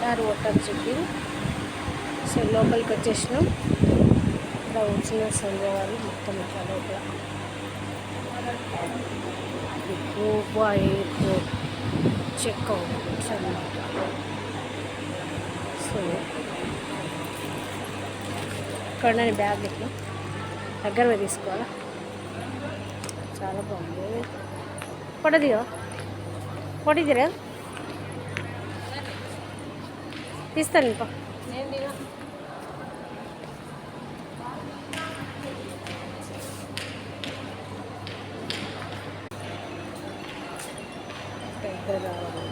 Star water checking. So లోపలికి వచ్చేసినాం. ఇక్కడ వచ్చిన సందేహాలు మొత్తం ఇట్లా లోపల గోవా ఎయిర్పోర్ట్ చెక్అవుట్స్ అన్నమాట. సో ఇక్కడ నేను బ్యాగ్ ఇట్లా దగ్గర పోయి తీసుకోవాలా. చాలా బాగుంది. పొడదిగా పొడిదిరా తీస్తాను ఇంకా పెద్ద రావాలి.